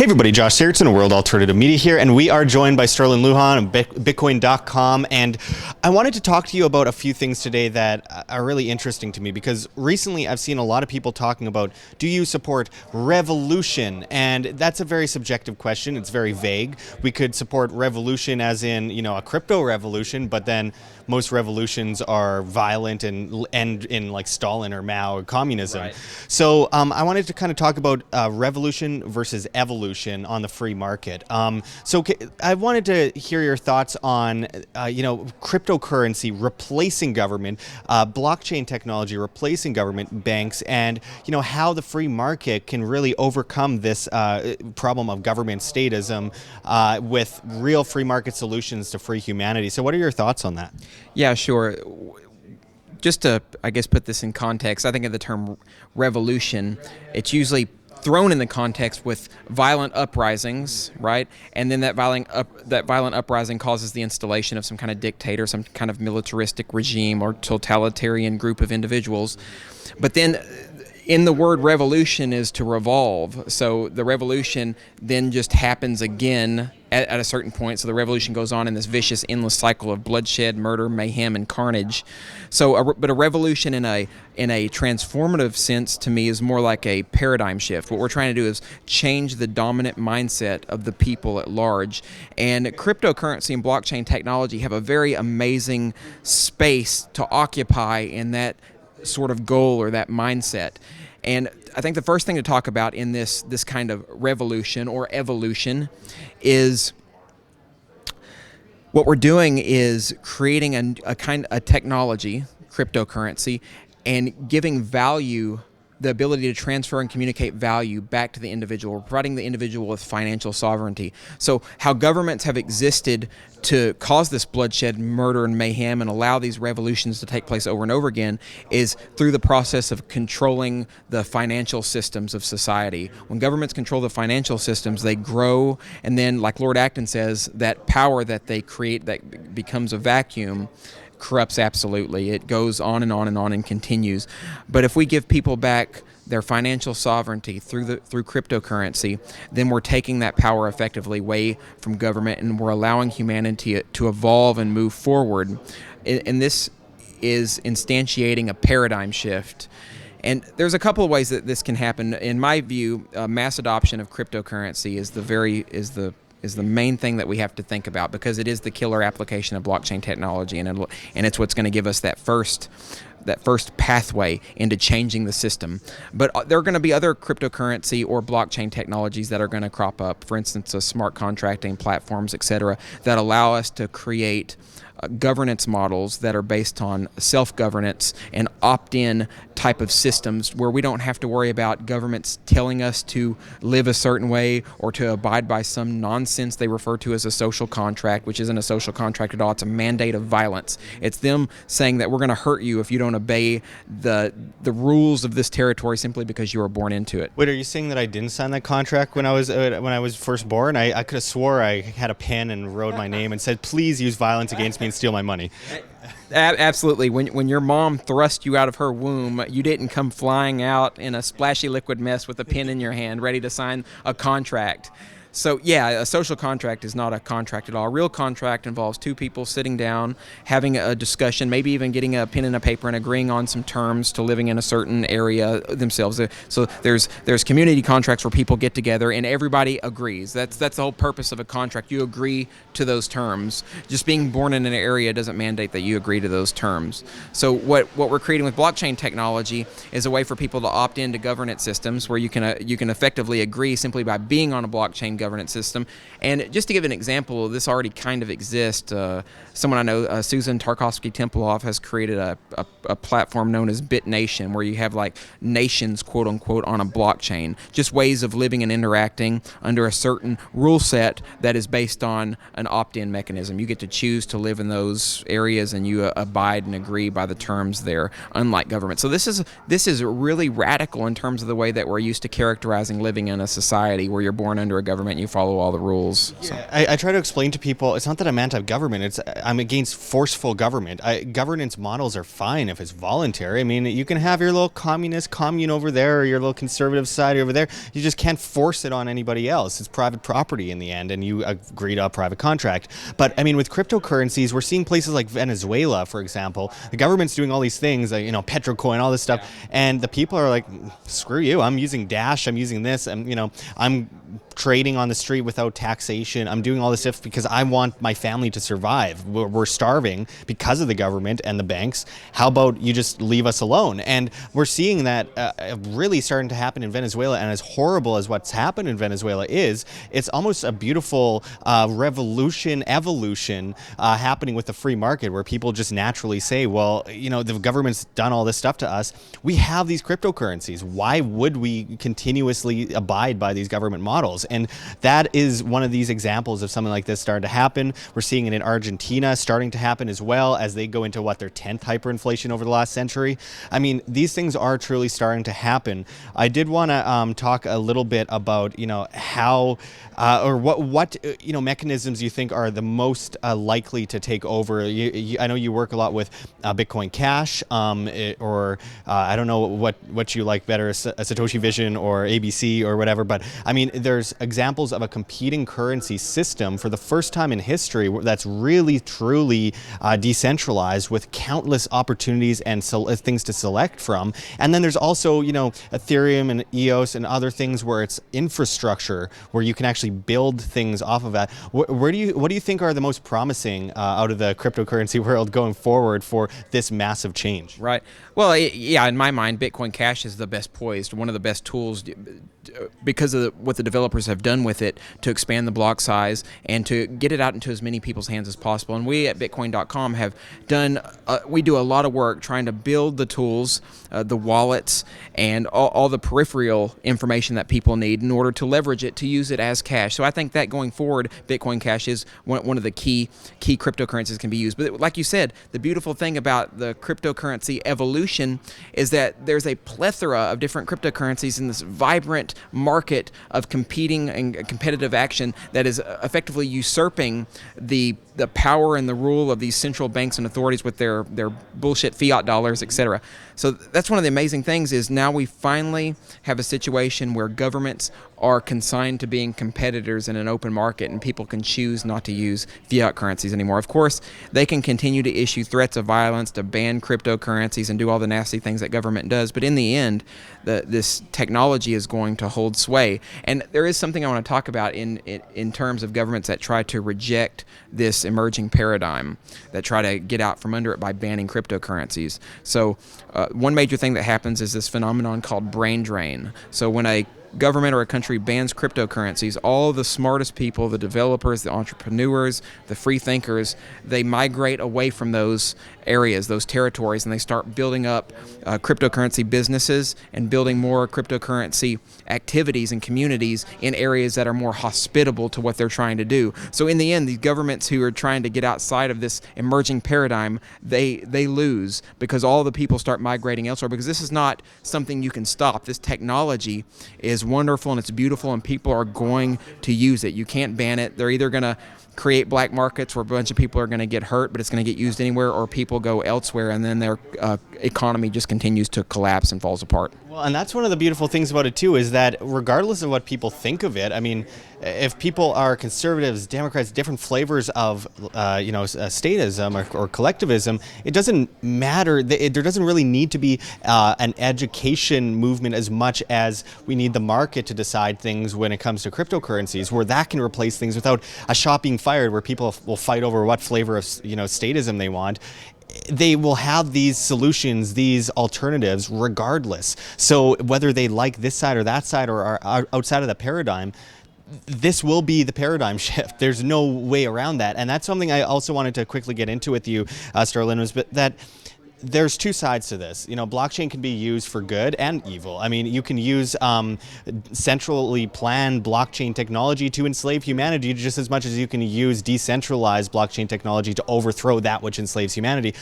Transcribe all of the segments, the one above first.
Hey everybody, Josh Sigurdson of World Alternative Media here, and we are joined by Sterlin Lujan of Bitcoin.com, and I wanted to talk to you about a few things today that are really interesting to me, because recently I've seen a lot of people talking about, do you support revolution? And that's a very subjective question. It's very vague. We could support revolution as in, a crypto revolution, but then most revolutions are violent and end in like Stalin or Mao or communism. Right. So I wanted to kind of talk about revolution versus evolution on the free market. I wanted to hear your thoughts on, cryptocurrency replacing government, blockchain technology replacing government, banks, and how the free market can really overcome this problem of government statism with real free market solutions to free humanity. So what are your thoughts on that? Yeah, sure. Just to, I guess, put this in context, I think of the term revolution, it's usually thrown in the context with violent uprisings, right? And then that violent uprising causes the installation of some kind of dictator, some kind of militaristic regime or totalitarian group of individuals. But then in the word revolution is to revolve. So the revolution then just happens again at a certain point. So the revolution goes on in this vicious, endless cycle of bloodshed, murder, mayhem, and carnage. But a revolution in a transformative sense to me is more like a paradigm shift. What we're trying to do is change the dominant mindset of the people at large. And cryptocurrency and blockchain technology have a very amazing space to occupy in that sort of goal or that mindset. And I think the first thing to talk about in this kind of revolution or evolution is what we're doing is creating a technology, cryptocurrency, and giving value, the ability to transfer and communicate value back to the individual, providing the individual with financial sovereignty. So how governments have existed to cause this bloodshed, murder, and mayhem and allow these revolutions to take place over and over again is through the process of controlling the financial systems of society. When governments control the financial systems, they grow, and then, like Lord Acton says, that power that they create that becomes a vacuum corrupts absolutely. It goes on and on and on and continues. But if we give people back their financial sovereignty through cryptocurrency, then we're taking that power effectively away from government, and we're allowing humanity to evolve and move forward. And this is instantiating a paradigm shift. And there's a couple of ways that this can happen. In my view, mass adoption of cryptocurrency is the main thing that we have to think about, because it is the killer application of blockchain technology, and it's what's going to give us that first pathway into changing the system. But there are going to be other cryptocurrency or blockchain technologies that are going to crop up. For instance, smart contracting platforms, etc., that allow us to create governance models that are based on self-governance and opt-in type of systems where we don't have to worry about governments telling us to live a certain way or to abide by some nonsense they refer to as a social contract, which isn't a social contract at all. It's a mandate of violence. It's them saying that we're going to hurt you if you don't obey the rules of this territory simply because you were born into it. Wait, are you saying that I didn't sign that contract when I was first born? I could have swore I had a pen and wrote my name and said, please use violence against me and steal my money. Absolutely. When your mom thrust you out of her womb, you didn't come flying out in a splashy liquid mess with a pen in your hand ready to sign a contract. So yeah, a social contract is not a contract at all. A real contract involves two people sitting down, having a discussion, maybe even getting a pen and a paper and agreeing on some terms to living in a certain area themselves. So there's community contracts where people get together and everybody agrees. That's the whole purpose of a contract. You agree to those terms. Just being born in an area doesn't mandate that you agree to those terms. So what we're creating with blockchain technology is a way for people to opt into governance systems where you can effectively agree simply by being on a blockchain governance system. And just to give an example, this already kind of exists. Someone I know, Susan Tarkovsky-Tempelhof, has created a platform known as BitNation, where you have like nations, quote unquote, on a blockchain. Just ways of living and interacting under a certain rule set that is based on an opt-in mechanism. You get to choose to live in those areas, and you abide and agree by the terms there, unlike government. So this is really radical in terms of the way that we're used to characterizing living in a society where you're born under a government. government, you follow all the rules. So. I try to explain to people, it's not that I'm anti-government, I'm against forceful government. Governance models are fine if it's voluntary. I mean, you can have your little communist commune over there or your little conservative society over there. You just can't force it on anybody else. It's private property in the end, and you agree to a private contract. But I mean, with cryptocurrencies, we're seeing places like Venezuela, for example. The government's doing all these things, like, Petrocoin, all this stuff, and the people are like, screw you, I'm using Dash, I'm using this, and I'm trading on the street without taxation. I'm doing all this stuff because I want my family to survive. We're starving because of the government and the banks. How about you just leave us alone? And we're seeing that really starting to happen in Venezuela. And as horrible as what's happened in Venezuela is, it's almost a beautiful evolution happening with the free market, where people just naturally say, well, the government's done all this stuff to us. We have these cryptocurrencies. Why would we continuously abide by these government models? And that is one of these examples of something like this starting to happen. We're seeing it in Argentina starting to happen as well, as they go into their 10th hyperinflation over the last century. I mean, these things are truly starting to happen. I did want to talk a little bit about, how or what mechanisms you think are the most likely to take over. I know you work a lot with Bitcoin Cash, or I don't know what you like better, a Satoshi Vision or ABC or whatever, but I mean, there's examples of a competing currency system for the first time in history that's really, truly decentralized, with countless opportunities and things to select from. And then there's also, Ethereum and EOS and other things where it's infrastructure, where you can actually build things off of that. What do you think are the most promising out of the cryptocurrency world going forward for this massive change? Right. Well, yeah, in my mind, Bitcoin Cash is the best poised, one of the best tools, because of what the developers have done with it to expand the block size and to get it out into as many people's hands as possible. And we at Bitcoin.com have done, we do a lot of work trying to build the tools, the wallets, and all the peripheral information that people need in order to leverage it, to use it as cash. So I think that going forward, Bitcoin Cash is one of the key cryptocurrencies can be used. But like you said, the beautiful thing about the cryptocurrency evolution is that there's a plethora of different cryptocurrencies in this vibrant market of competing and competitive action that is effectively usurping the power and the rule of these central banks and authorities with their bullshit fiat dollars, etc. So that's one of the amazing things, is now we finally have a situation where governments are consigned to being competitors in an open market, and people can choose not to use fiat currencies anymore. Of course, they can continue to issue threats of violence, to ban cryptocurrencies and do all the nasty things that government does, but in the end, this technology is going to hold sway. And there is something I want to talk about in terms of governments that try to reject this emerging paradigm, that try to get out from under it by banning cryptocurrencies. So one major thing that happens is this phenomenon called brain drain. So when a government or a country bans cryptocurrencies, all the smartest people, the developers, the entrepreneurs, the free thinkers, they migrate away from those areas, those territories, and they start building up cryptocurrency businesses and building more cryptocurrency activities and communities in areas that are more hospitable to what they're trying to do. So in the end, these governments who are trying to get outside of this emerging paradigm, they lose, because all the people start migrating elsewhere, because this is not something you can stop. This technology is wonderful and it's beautiful, and people are going to use it. You can't ban it. They're either going to create black markets where a bunch of people are going to get hurt, but it's going to get used anywhere, or people go elsewhere, and then their economy just continues to collapse and falls apart. Well, and that's one of the beautiful things about it too, is that regardless of what people think of it, I mean, if people are conservatives, Democrats, different flavors of statism or collectivism, it doesn't matter. There doesn't really need to be an education movement as much as we need the market to decide things when it comes to cryptocurrencies, where that can replace things without a shop being fired, where people will fight over what flavor of statism they want. They will have these solutions, these alternatives, regardless. So whether they like this side or that side, or are outside of the paradigm, this will be the paradigm shift. There's no way around that. And that's something I also wanted to quickly get into with you, Sterlin, was that there's two sides to this. Blockchain can be used for good and evil. I mean, you can use centrally planned blockchain technology to enslave humanity just as much as you can use decentralized blockchain technology to overthrow that which enslaves humanity.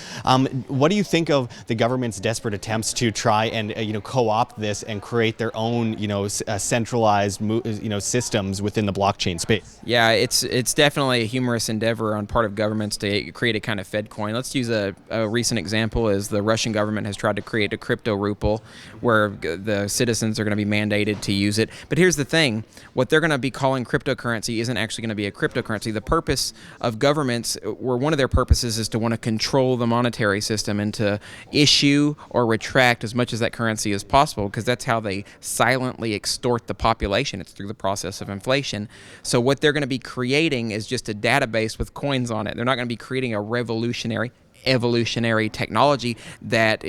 What do you think of the government's desperate attempts to try and co-opt this and create their own centralized systems within the blockchain space? Yeah, it's definitely a humorous endeavor on part of governments to create a kind of Fed coin. Let's use a recent example is the Russian government has tried to create a crypto ruble where the citizens are going to be mandated to use it. But here's the thing, what they're going to be calling cryptocurrency isn't actually going to be a cryptocurrency. The purpose of governments, or one of their purposes, is to want to control the monetary system and to issue or retract as much as that currency as possible, because that's how they silently extort the population. It's through the process of inflation. So what they're going to be creating is just a database with coins on it. They're not going to be creating a evolutionary technology that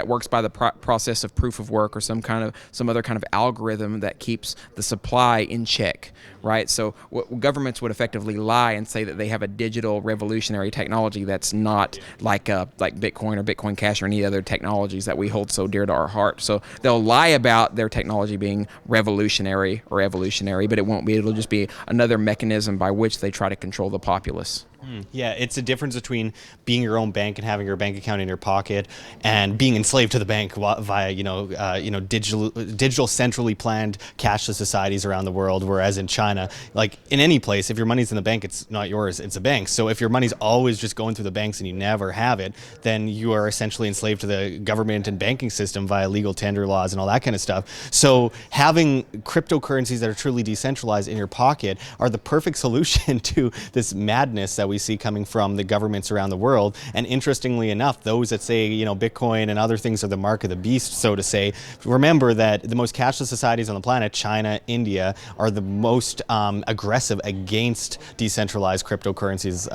works by the process of proof of work or some other kind of algorithm that keeps the supply in check, right? So governments would effectively lie and say that they have a digital revolutionary technology that's not like Bitcoin or Bitcoin Cash or any other technologies that we hold so dear to our heart. So they'll lie about their technology being revolutionary or evolutionary, but it won't be. It'll just be another mechanism by which they try to control the populace. Yeah, it's a difference between being your own bank and having your bank account in your pocket, and being enslaved to the bank via digital centrally planned cashless societies around the world. Whereas in China, like in any place, if your money's in the bank, it's not yours; it's a bank's. So if your money's always just going through the banks and you never have it, then you are essentially enslaved to the government and banking system via legal tender laws and all that kind of stuff. So having cryptocurrencies that are truly decentralized in your pocket are the perfect solution to this madness that we see coming from the governments around the world. And interestingly enough, those that say, Bitcoin and other things are the mark of the beast, so to say, remember that the most cashless societies on the planet, China, India, are the most aggressive against decentralized cryptocurrencies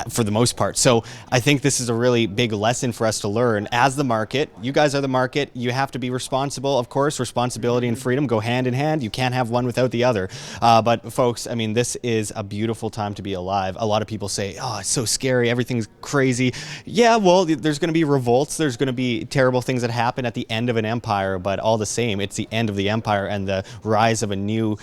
for the most part. So I think this is a really big lesson for us to learn as the market. You guys are the market. You have to be responsible. Of course, responsibility and freedom go hand in hand. You can't have one without the other. But folks, I mean, this is a beautiful time to be alive. A lot of people say, oh, it's so scary, everything's crazy. Yeah, well, there's going to be revolts, there's going to be terrible things that happen at the end of an empire, but all the same, it's the end of the empire and the rise of a new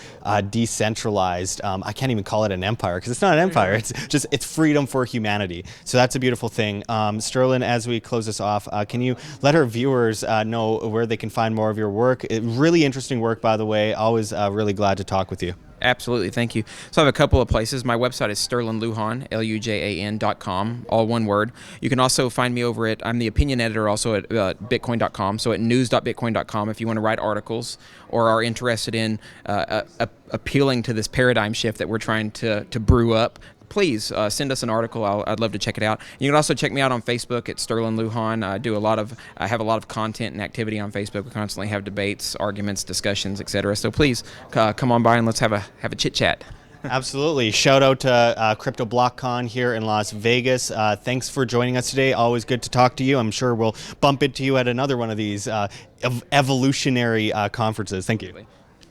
decentralized, I can't even call it an empire because it's not an empire, it's freedom for humanity. So that's a beautiful thing. Sterlin, as we close this off, can you let our viewers know where they can find more of your work? Really interesting work, by the way. Always really glad to talk with you. Absolutely, thank you. So I have a couple of places. My website is Sterlin Lujan, Lujan.com, all one word. You can also find me over at, I'm the opinion editor also at bitcoin.com, so at news.bitcoin.com if you want to write articles or are interested in appealing to this paradigm shift that we're trying to brew up. Please send us an article. I'd love to check it out. You can also check me out on Facebook at Sterlin Lujan. I have a lot of content and activity on Facebook. We constantly have debates, arguments, discussions, etc. So please come on by and let's have a chit chat. Absolutely. Shout out to CryptoBlockCon here in Las Vegas. Thanks for joining us today. Always good to talk to you. I'm sure we'll bump into you at another one of these evolutionary conferences. Thank you.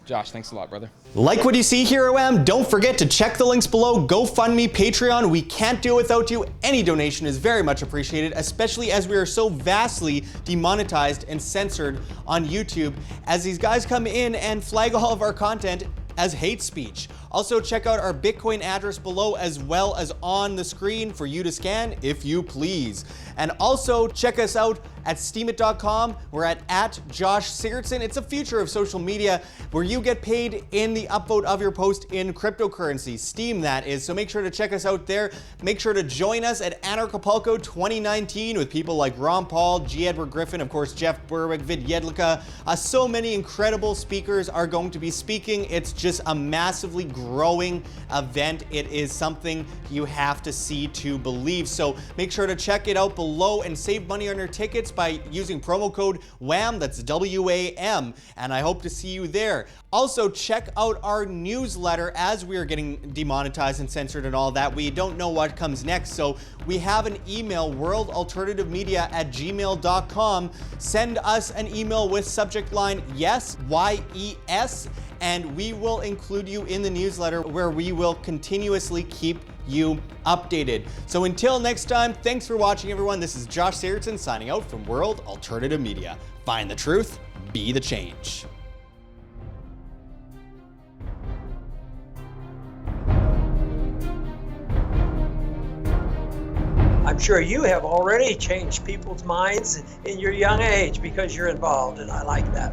Josh, thanks a lot, brother. Like what you see here, OM? Don't forget to check the links below. GoFundMe, Patreon. We can't do it without you. Any donation is very much appreciated, especially as we are so vastly demonetized and censored on YouTube, as these guys come in and flag all of our content as hate speech. Also, check out our Bitcoin address below as well as on the screen for you to scan if you please. And also check us out at steemit.com. We're at Josh Sigurdson. It's a future of social media where you get paid in the upvote of your post in cryptocurrency. Steem, that is. So make sure to check us out there. Make sure to join us at Anarchapulco 2019 with people like Ron Paul, G. Edward Griffin, of course, Jeff Berwick, Vid Jedlicka. So many incredible speakers are going to be speaking. It's just a massively growing event. It is something you have to see to believe. So make sure to check it out below and save money on your tickets by using promo code WAM, that's WAM, and I hope to see you there. Also, check out our newsletter as we are getting demonetized and censored and all that. We don't know what comes next, so we have an email, worldalternativemedia@gmail.com. Send us an email with subject line yes, YES, and we will include you in the newsletter where we will continuously keep you updated. So until next time, thanks for watching, everyone. This is Josh Sigurdson signing out from World Alternative Media. Find the truth, be the change. I'm sure you have already changed people's minds in your young age because you're involved, and I like that.